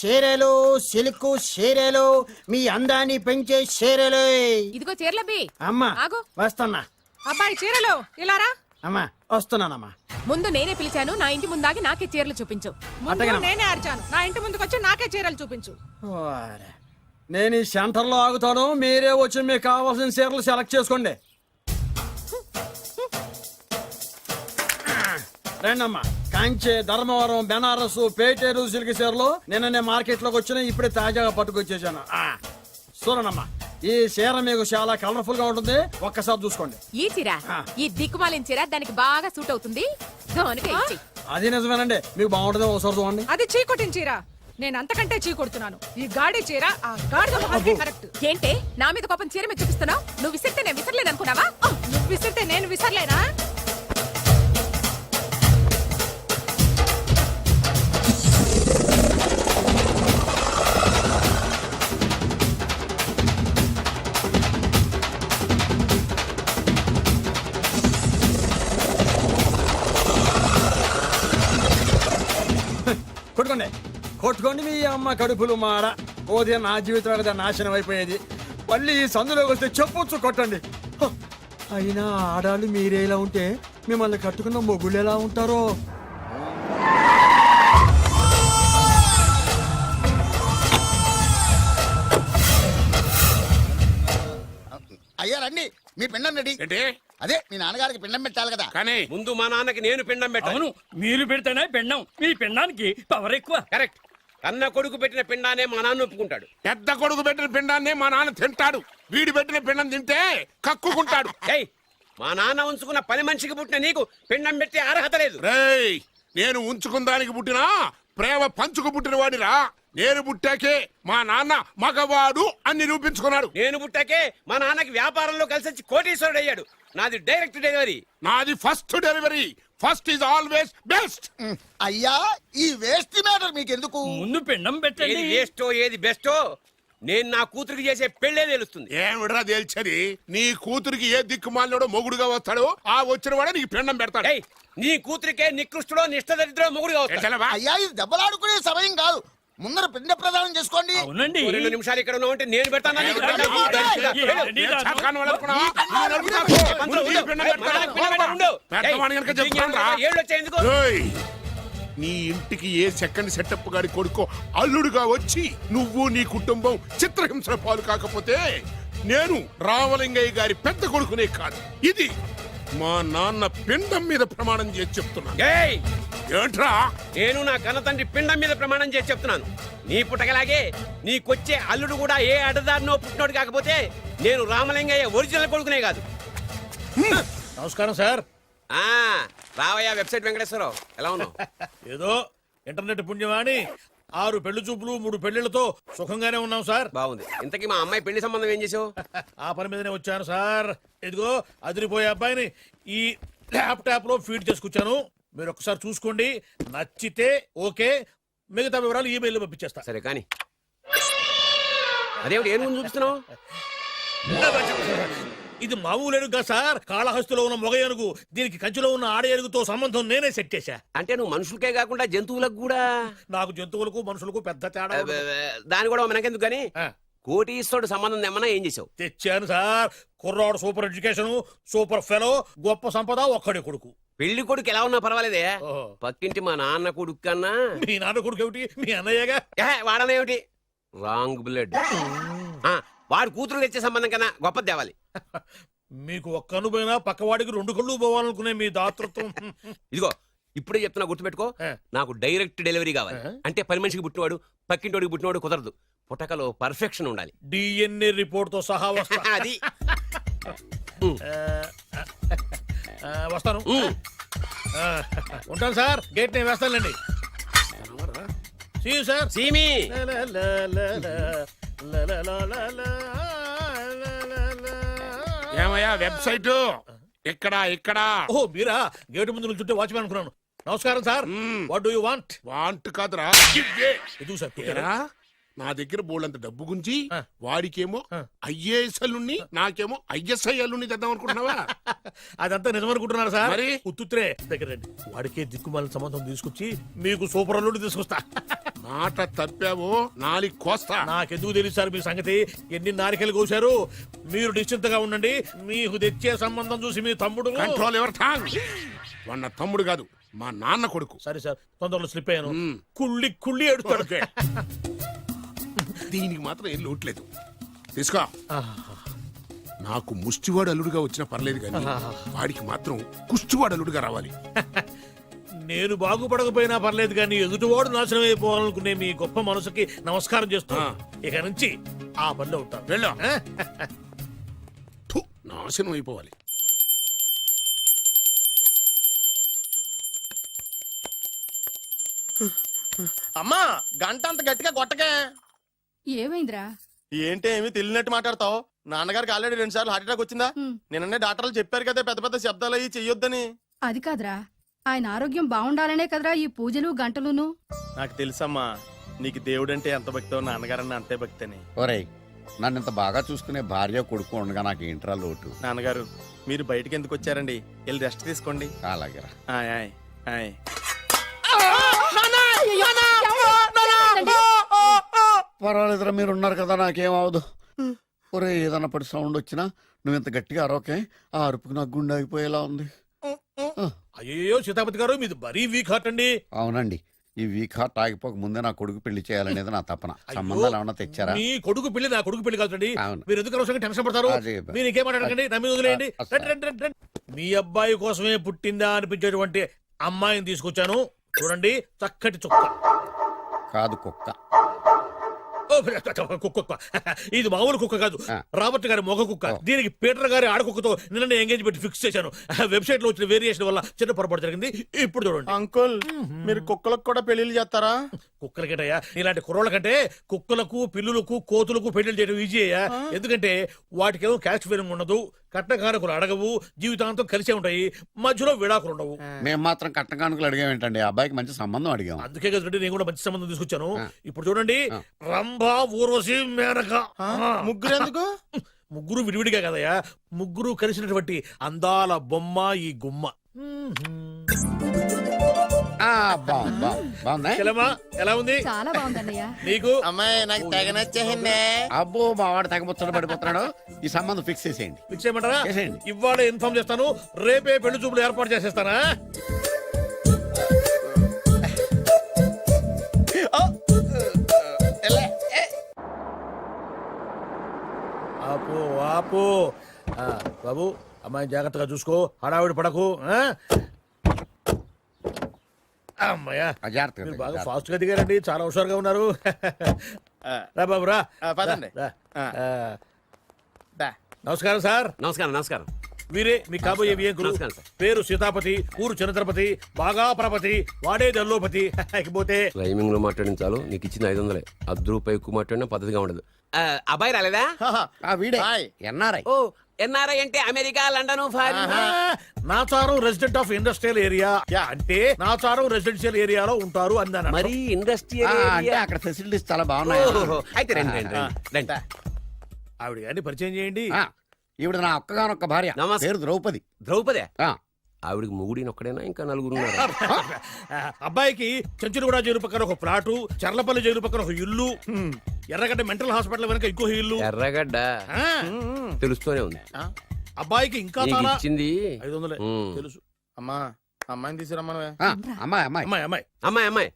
చీరలు సిల్క్ చీరలు మీ అందాన్ని పెంచే చీరలు. ఇదిగో చీరలబ్బి. అమ్మా ఆగు. వస్తున్నా. అబ్బాయి చీరలు ఇలారా. అమ్మా వస్తున్నానమ్మా. ముందు నేనే పిలిచాను, నా ఇంటి ముందాగి నాకే చీరలు చూపించు. ముందు నేనే అరిచాను, నా ఇంటి ముందుకు వచ్చి నాకే చీరలు చూపించు. ఓరే. నేను ఈ సెంటర్ లో ఆగుతాను, మీరే వచ్చి మీకు కావాల్సిన చీరలు సెలెక్ట్ చేసుకోండి. రండమ్మా. కాంచి, ధర్మవరం, బెనారస్, పేటేరు సిల్క్ చీరలు నిన్ననే మార్కెట్ లోకి వచ్చిన, ఇప్పుడే తాజాగా పట్టుకొచ్చేసాను. చూడండమ్మా, ఈ చీర మీకు చాలా కలర్ఫుల్ గా ఉంటుంది, ఒక్కసారి చూసుకోండి. ఈ చీర, ఈ దిక్కుమాలిన చీర దానికి బాగా సూట్ అవుతుంది. అది నిజమేనండి, మీకు బాగుంటుంది, ఒకసారి చూడండి. అది చీకొట్టిన చీర, నేను అంతకంటే చీకొడుతున్నాను. ఈ గాడి చీర ఆ గాడిద మొహానికి కరెక్ట్. ఏంటే నా మీద కోపం చీర మీద చూపిస్తున్నావు? నువ్వు విసిరితే నేను విసరలేదు అనుకున్నావా? నువ్వు విసిరితే నేను విసరలేనా? కొట్టుకోండి కొట్టుకోండి, మీ అమ్మ కడుపులు మాడ. ఓదే నా జీవితం కదా నాశనం అయిపోయేది. మళ్ళీ ఈ సందులోకి వస్తే చెప్పొచ్చు కొట్టండి. అయినా ఆడాళ్ళు మీరేలా ఉంటే మిమ్మల్ని కట్టుకున్న మొగుళ్ళు ఎలా ఉంటారో. అయ్యా రండి, మీ పిండం రెడీ. అదే మీ నాన్నగారికి పిండం పెట్టాలి కదా. కానీ ముందు మా నాన్నకి నేను పిండం పెట్టాను. మీరు పెడితేనే పిండం, మీ పిండానికి పవర్ ఎక్కువ. కరెక్ట్. కన్న కొడుకు పెట్టిన పిండానే మా నాన్న ఒప్పుకుంటాడు. పెద్ద కొడుకు పెట్టిన పిండాన్నే మా నాన్న తింటాడు. వీడి పెట్టిన పిండం తింటే కక్కుకుంటాడు. మా నాన్న ఉంచుకున్న పని మనిషికి పుట్టిన నీకు పిండం పెట్టే అర్హత లేదు. రేయ్, నేను ఉంచుకున్న దానికి పుట్టినా ప్రేమ పంచుకు పుట్టిన వాడిరా. నేను పుట్టాకే మా నాన్న మగవాడు అని నిరూపించుకున్నాడు. నేను పుట్టాకే మా నాన్నకి వ్యాపారంలో కలిసి వచ్చి కోటీశ్వరుడు అయ్యాడు. నాది డైరెక్ట్ డెలివరీ. నాది first delivery. First is always best. అయ్యా, ఈ వేస్ట్ మ్యాటర్ మీకెందుకు? ముందు పిండం పెట్టండి. ఏది వేస్టో ఏది బెస్టో నేను నా కూతురికి చేసే పెళ్లే తెలుస్తుంది. ఏమిడ్రా తేల్చది? నీ కూతురికి ఏ దిక్కుమాలినోడో మొగుడుగా వస్తాడో ఆ వచ్చిన వాడే నీకు పిండం పెడతాడు. నీ కూతురికే నికృష్టుడో నిష్టదరిద్రో మొగుడుగా వస్తాడు. అయ్యా, ఇది దెబ్బలాడుకునే సమయం కాదు. ముందర పిండ ప్రదానం చేసుకోండి. అవునండి. 2 నిమిషాలు ఇక్కడ ఉన్నావు అంటే నేను పెడతాను. నీ ఇంటికి ఏ సెకండ్ సెటప్ గాడి కొడుకో అల్లుడుగా వచ్చి నువ్వు నీ కుటుంబం చిత్రహింసల పాలు కాకపోతే నేను రామలింగయ్య గారి పెద్ద కొడుకునే కాదు, ఇది మా నాన్న పిండం మీద ప్రమాణం చేసి చెప్తున్నాను. ఏంట్రా? నేను నా కన్న తండ్రి పిండం మీద ప్రమాణం చేసి చెప్తున్నాను. నీ పుట్టగలాగే నీకొచ్చే అల్లుడు కూడా ఏ అడదారినో పుట్టినోడు కాకపోతే నేను రామలింగయ్య ఒరిజినల్ కొడుకునే కాదు. నమస్కారం సార్. రావయ్యా వెబ్సైట్ వెంకటేశ్వరరావు, ఎలా ఉన్నావు? ఏదో ఇంటర్నెట్ పుణ్యమాని 6 పెళ్లి చూపులు 3 పెళ్లిళ్లతో సుఖంగానే ఉన్నాం సార్. బాగుంది. ఇంతకీ మా అమ్మాయి పెళ్లి సంబంధం ఏం చేసావు? ఆ పని మీదనే వచ్చాను సార్. ఇదిగో అదిరిపోయే అబ్బాయిని ఈ ల్యాప్టాప్ లో ఫీడ్ చేసుకొచ్చాను. మీరు ఒకసారి చూసుకోండి, నచ్చితే ఓకే, మిగతా వివరాలు ఈమెయిల్ పంపించేస్తా. సరే కానీ అదేమిటి ఏం ముందు చూపిస్తున్నావు? ఇది మామూలు ఏనుగు సార్, కాళహస్తిలో ఉన్న మొగ ఏనుగు. దీనికి కంచిలో ఉన్న ఆడ ఏనుగుతో సంబంధం నేనే సెట్ చేశా. అంటే నువ్వు మనుషులకే కాకుండా జంతువులకు కూడా? నాకు జంతువులకు మనుషులకు పెద్ద తేడా. దాని కూడా మనకెందుకు గానీ కోటీశ్వరుడు సంబంధం ఏమన్నా ఏం చేసావు? తెచ్చాను సార్. కుర్రాడు సూపర్ ఎడ్యుకేషన్, సూపర్ ఫెలో, గొప్ప సంపద, ఒక్కడే కొడుకు. పెళ్లి కొడుకు ఎలా ఉన్నా పర్వాలేదే, పక్కింటి మా నాన్న కొడుకు కన్నా. మీ నాన్న కొడుకు ఏమిటి? మీ అన్నయ్యగా. వాడనేమిటి? Wrong blood. వాడు కూతురు తెచ్చే సంబంధం కన్నా గొప్పది తేవాలి. మీకు ఒక్క అనుభవైనా పక్కవాడికి 2 కళ్ళు పోవాలనుకునే మీ దాతృత్వం. ఇదిగో ఇప్పుడే చెప్తున్నా, గుర్తుపెట్టుకో. నాకు డైరెక్ట్ డెలివరీ కావాలి. అంటే పని మనిషికి పుట్టినవాడు పక్కింటోడికి పుట్టినవాడు కుదరదు. పుట్టకలో పర్ఫెక్షన్ ఉండాలి. డిఎన్ఏ రిపోర్ట్ తో సహా వస్తా. అది వస్తాను. ఉంటాను సార్. గేట్ నేను వేస్తానులేండి. సార్ సీమి ఏమయ్యా వెబ్సైట్ ఇక్కడ ఇక్కడ? ఓ మీరా? గేటు ముందు చుట్టూ వాచ్మెన్ అనుకున్నాను. నమస్కారం sir. What do you want? Want కాదురా, ఇది సార్. నా దగ్గర బోళ్ళంత డబ్బు గుంచి ఆ. వాడికేమో ఐఏఎస్ అల్లుణ్ణి నాకేమో ఐఎస్ఐ అల్లుణ్ణి తెద్దాం అనుకుంటున్నావా? అదంతా నిజమనుకుంటున్నారు సార్ మరి? ఉత్తుత్రే దగ్గర రండి. వాడికే దిక్కుమాలిన సంబంధం తీసుకొచ్చి మీకు సూపర్ అల్లుడు తీసుకొస్తా. మాట తప్పావో నాలి కోస్తా. నాకెందుకు తెలుసు సార్ మీ సంగతి? ఎన్ని నారికలు కోశారు. మీరు నిశ్చింతగా ఉండండి. మీకు తెచ్చే సంబంధం చూసి మీ తమ్ముడు కంట్రోల్ ఎవర్ టాంగ్. వాడు నా తమ్ముడు కాదు, మా నాన్న కొడుకు. సరే సార్, తొందరలో స్లిప్ అయ్యాను. కుళ్ళి కుళ్ళి ఏడుస్తాడు. ఓకే. దీనికి మాత్రం ఏం లోట్లేదు. తీసుకో. నాకు ముష్టివాడు అల్లుడుగా వచ్చినా పర్లేదు కానీ వాడికి మాత్రం కుష్టివాడు అల్లుడుగా రావాలి. నేను బాగుపడకపోయినా పర్లేదు కానీ ఎదుటివాడు నాశనం అయిపోవాలనుకునే మీ గొప్ప మనసుకి నమస్కారం చేస్తా. ఇక నుంచి ఆ పనిలో ఉంటాను. వెళ్ళు. థు, నాశనం అయిపోవాలి. అమ్మా గంట అంత గట్టిగా కొట్టకే. ఏమైందిరా? ఏంటి ఏమి తెలియనట్టు మాట్లాడతావు? నాన్నగారికి ఆల్రెడీ 2 సార్లు హార్ట్ అటాక్ వచ్చిందా? నిన్ననే డాక్టర్లు చెప్పారు కదా పెద్ద పెద్ద శబ్దాలు అయ్యి చెయ్యొద్దని. అది కాదురా, ఆయన ఆరోగ్యం బాగుండాలనే కదరా ఈ పూజలు గంటలును. నాకు తెలుసమ్మా, నీకు దేవుడంటే ఎంత భక్తో నాన్నగారన్న అంతే భక్తి అని. ఒరేయ్, నన్ను ఇంత బాగా చూసుకునే భార్య కొడుకు ఉండగా నాకు ఏంట్రా లోటు? నాన్నగారు మీరు బయటికి ఎందుకు వచ్చారండి? వెళ్ళి రెస్ట్ తీసుకోండి. అలాగేరా. ఆయ్ ఆయ్ ఆయ్. పర్వాలేదురా, మీరు ఉన్నారు కదా, నాకేం అవదు. ఒరే, ఏదన్నా పడి సౌండ్ వచ్చినా నువ్వు ఇంత గట్టిగా అరవకే. ఆ అరుపుకి నాకు గుండె ఆగిపోయేలా ఉంది. అయ్యో సీతాపతి గారు, మీది మరీ వీక్ హార్ట్ అండి. అవునండి, ఈ వీక్ హార్ట్ ఆగిపోక ముందే నా కొడుకు పెళ్లి చేయాలనేది నా తపన. సంబంధాలు ఏమన్నా తెచ్చారా? మీ కొడుకు పెళ్లి నా కొడుకు పెళ్లి కాదండి. అవును. మీరు ఎందుకు అవసరంగా టెన్షన్ పడతారు? అదే. మీరు ఇంకేం మాట్లాడకండి, నా మీద వదిలేయండి. అస్సలు. రండి, రండి, రండి, రండి. మీ అబ్బాయి కోసమే పుట్టిందా అనిపించేటువంటి అమ్మాయిని తీసుకొచ్చాను. చూడండి, చక్కటి చుక్క. కాదు, కుక్క. ఓ, కుక్క. ఇది మామూలు కుక్క కాదు, రాబర్ట్ గారి మొగ కుక్క. దీనికి పీటర్ గారి ఆడకుక్కతో నిన్న ఎంగేజ్మెంట్ ఫిక్స్ చేశాను. వెబ్సైట్ లో వచ్చిన వేరియేషన్ వల్ల చిన్న పొరపాటు జరిగింది. ఇప్పుడు చూడండి. అంకుల్, మీరు కుక్కలకు కూడా పెళ్లిళ్ళు చేస్తారా? కుక్కలకేటయ్యా, ఇలాంటి కుర్రోళ్ళ కంటే కుక్కలకు, పిల్లులకు, కోతులకు పెళ్లి చేయడం ఈజీ అయ్యా. ఎందుకంటే వాటికేమో క్యాస్ట్ ఫీలింగ్ ఉండదు, కట్నకానుకలు అడగవు, జీవితాంతం కలిసే ఉంటాయి, మధ్యలో విడాకులు ఉండవు. మేము మాత్రం కట్నకానుకలు అడిగామేంటండి? అబ్బాయికి మంచి సంబంధం అడిగాం. అందుకే కదండి నేను కూడా మంచి సంబంధం తీసుకొచ్చాను. ఇప్పుడు చూడండి, రంభా, ఊర్వశి, మేనక. ముగ్గురు ఎందుకు? ముగ్గురు విడివిడిగా కదయ్యా, ముగ్గురు కలిసినటువంటి అందాల బొమ్మ ఈ గుమ్మ. బాగుందా? ఎలా ఉంది? చాలా బాగుందన్నయ్య. నీకు? అమ్మాయి నాకు తెగ నచ్చేసిందే. అబ్బో, మా వాడు తగ్గబుచ్చట పడిపోతున్నాడు. ఈ సంబంధం ఫిక్స్ చేసేయండి. ఫిక్స్ చేయమంటారా? చేసేయండి. ఇవాళ ఇన్ఫార్మ్ చేస్తాను, రేపే పెళ్లి చూపులు ఏర్పాటు చేసేస్తానా? ఆపు ఆపు. బాబు, అమ్మాయి జాగ్రత్తగా చూసుకో, హడావిడి పడకు. అమ్మాయ్యా, మీరు బాగా ఫాస్ట్ గా దిగారండి, చాలా హుషారుగా ఉన్నారు. రా బాబు, రా. పదండి. రా. నమస్కారం సార్. నమస్కారం. నమస్కారం. వీరే మీ కాబోయే వియంకులు. నమస్కారం సార్. పేరు సీతాపతి, ఊరు చంద్రపతి, బాగా ప్రపతి, వాడే దల్లోపతి. ఇకపోతే రైమింగ్ లో మాట్లాడించాలు, నీకు ఇచ్చిన 500. ₹10 ఎక్కువ మాట్లాడినా పద్ధతిగా ఉండదు. అబ్బాయి రాలేదా? వీడే హాయ్. ఎన్ఆర్ఐ. ఓ, ఎన్ఆర్ఐ అంటే America, London, foreign. Nacharam resident of industrial area. అంటే నాచారం రెసిడెన్షియల్ ఏరియాలో ఉంటారు అందాను. మరి ఇండస్ట్రియల్ అంటే అక్కడ ఫెసిలిటీస్ చాలా బాగున్నాయి. అయితే రండి. ఆవిడ గారిని పరిచయం చేయండి. ఈవిడ నా ఒక్కగానొక్క భార్య, నమస్తే. పేరు ద్రౌపది. ద్రౌపదే? ఆ, ఆవిడికి మొగుడిని ఒక్కడైనా ఇంకా నలుగురు? అబ్బాయికి చెంచులగూడ జైలు పక్కన ఒక ప్లాటు, చర్లపల్లి జైలు పక్కన ఒక ఇల్లు, ఎర్రగడ్డ మెంటల్ హాస్పిటల్ వెనక ఇంకో ఇల్లు. ఎర్రగడ్డ ఆ, తెలుస్తూనే ఉంది. అబ్బాయికి ఇంకా నీకు చాలా ఇచ్చింది 500 ఉమ్. తెలుసు. అమ్మా, అమ్మాయిని తీసుకురమ్మనవే. అమ్మాయి అమ్మాయి. అమ్మాయి అమ్మాయి అమ్మాయి.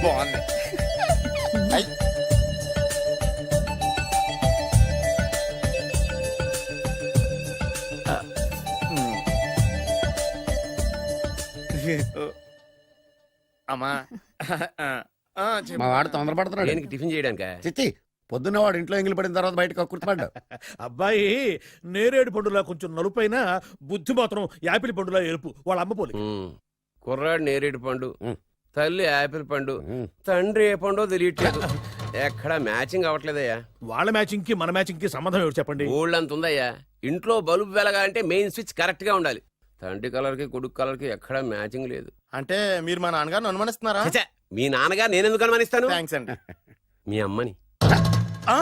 బాగుంది. అమ్మా, మా వాడు తొందరపడుతున్నాడు. దేనికి? టిఫిన్ చేయడానికా? చిచ్చి, పొద్దున్న వాడు ఇంట్లో ఎంగిలి పడిన తర్వాత బయటకు కుర్తుపడ్డాడు. అబ్బాయి నేరేడు పండులా కొంచెం నలుపైన, బుద్ధి మాత్రం యాపిల్ పండులా ఎరుపు. వాళ్ళ అమ్మ పోలి. కుర్రాడు నేరేడు పండు, తల్లి యాపిల్ పండు తండ్రి ఏ పండో తెలియట్లేదు ఎక్కడ మ్యాచింగ్ అవ్వట్లేదయ్యా. వాళ్ళ మ్యాచింగ్ కి మన మ్యాచింగ్ కి సంబంధం ఏమిటి చెప్పండి. ఊళ్ళంత ఉందయ్యా. ఇంట్లో బల్బు వెలగాలంటే మెయిన్ స్విచ్ కరెక్ట్ గా ఉండాలి. తండ్రి కలర్ కి కొడుకు కలర్ కి ఎక్కడ మ్యాచింగ్ లేదు. అంటే మీరు మా నాన్నగారిని అనుమానిస్తున్నారా? ఛే, మీ నాన్నగారు నేనెందుకు అనుమానిస్తాను? థ్యాంక్స్ అండి. మీ అమ్మని. ఆ?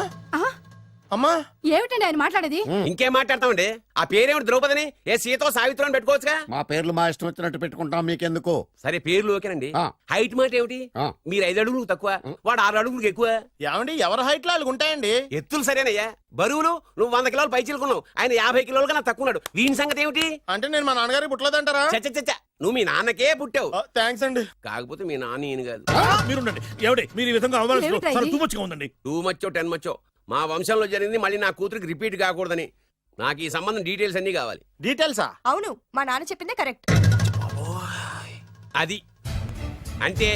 అమ్మా ఏమిటండి ఆయన మాట్లాడేది? ఇంకేం మాట్లాడతామండి? ఆ పేరేమిటి ద్రౌపదిని? ఏ సీతో సావిత్రం పెట్టుకోవచ్చుగా. మా పేర్లు మా ఇష్టం వచ్చినట్టు పెట్టుకుంటాం, మీకెందుకు? సరే పేర్లు ఓకేనండి. ఆ. హైట్ మాట ఏమిటి? ఆ. మీరు 5 అడుగులు తక్కువ, వాడు 6 అడుగులకు ఎక్కువ. ఏమండి ఎవరి హైట్ లో వాళ్ళకి ఉంటాయండి. ఎత్తులు సరేనయ్యా. బరువులు నువ్వు 100 కిలోలు పై చిలుకున్నావు, ఆయన 50 కిలోలు కన్నా తక్కువ ఉన్నాడు. వీని సంగతి ఏమిటి? అంటే నేను మా నాన్నగారికి పుట్టలేదంటారా? చచ్చ నువ్వు మీ నాన్నకే పుట్టావు. థ్యాంక్స్ అండి. కాకపోతే మీ నాన్న ఈయన కాదు. మీరుండండి. ఎవడే మీరు ఈ విధంగా ఏమిటా ఇది? తూమొచ్చిగా ఉందండి. 2 మచ్చో 10 మచ్చో మా వంశంలో జరిగింది మళ్ళీ నా కూతురికి రిపీట్ కాకూడదని నాకు ఈ సంబంధం డీటెయిల్స్ అన్ని కావాలి. డీటెయిల్సా? అవును మా నాన్న చెప్పిందే కరెక్ట్. అది అంటే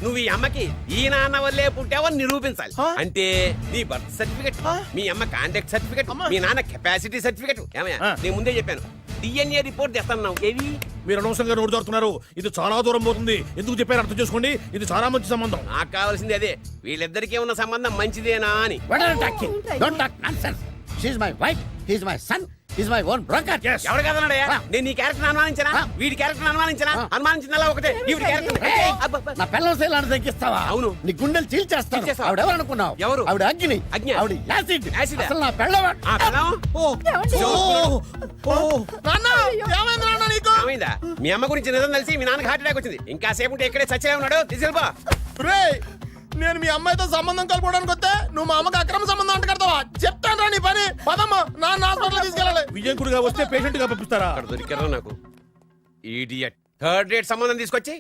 నువ్వు ఈ అమ్మకి ఈ నాన్న వల్లే పుట్టావని నిరూపించాలి. అంటే నీ బర్త్ సర్టిఫికెట్, మీ అమ్మ కాంటాక్ట్ సర్టిఫికెట్, మీ నాన్న కెపాసిటీ సర్టిఫికెట్. ఏమయ్యా నేను ముందే చెప్పాను DNA రిపోర్ట్ తెస్తాను. ఏవి మీరు అనవసరంగా నోరు జారుతున్నారు. ఇది చాలా దూరం పోతుంది. ఎందుకు చెప్పారు అర్థం చేసుకోండి. ఇది చాలా మంచి సంబంధం. నాకు కావాల్సింది అదే, వీళ్ళిద్దరికీ ఉన్న సంబంధం మంచిదేనా అని. What are you talking? Don't talk nonsense. She's my wife, he's my son, he's my own broker. Yes. ఎవరు కదన్నాడయ్యా? నేను నీ క్యారెక్టర్ అనుమానించనా? వీడి క్యారెక్టర్ అనుమానించనా? అనుమానించిందల్లా ఒకటే. వీడి క్యారెక్టర్ నా పిల్లల శైలాన్ని తగ్గిస్తావా? అవును. నీ గుండెలు చీల్చేస్తాను. చీల్చేస్తావా? ఆవిడ ఎవరు అనుకున్నావు? ఎవరు? ఆవిడ అగ్ని. అగ్ని. ఆవిడ యాసిడ్. యాసిడా? అసలు నా పిల్లవ. ఆ పిల్లం? నాన్న ఏమైంది నాన్న నీకు? ఏమైందా? మీ అమ్మ గురించి నిజం తెలిసి మీ నాన్నకి హార్ట్ అటాక్ వచ్చింది. ఇంకా సేపు ఉంటే ఇక్కడే చచ్చలే ఉన్నాడు. తీసుకెళ్ళిపో. రేయ్, నేను మీ అమ్మాయితో సంబంధం కలుపుకోవడానికి వస్తే నువ్వు మా అమ్మకి అక్రమ సంబంధం అంట కడతావా? చెప్తాను రా నీ పని. పదమ్మా, నాన్న హాస్పిటల్ తీసుకెళ్ళాలి. విజయంకుడిగా వస్తే పేషెంట్ గా పంపిస్తారా? అక్కడ దొరికారా నాకు ఈడియట్. 3rd రేట్ సంబంధం తీసుకొచ్చి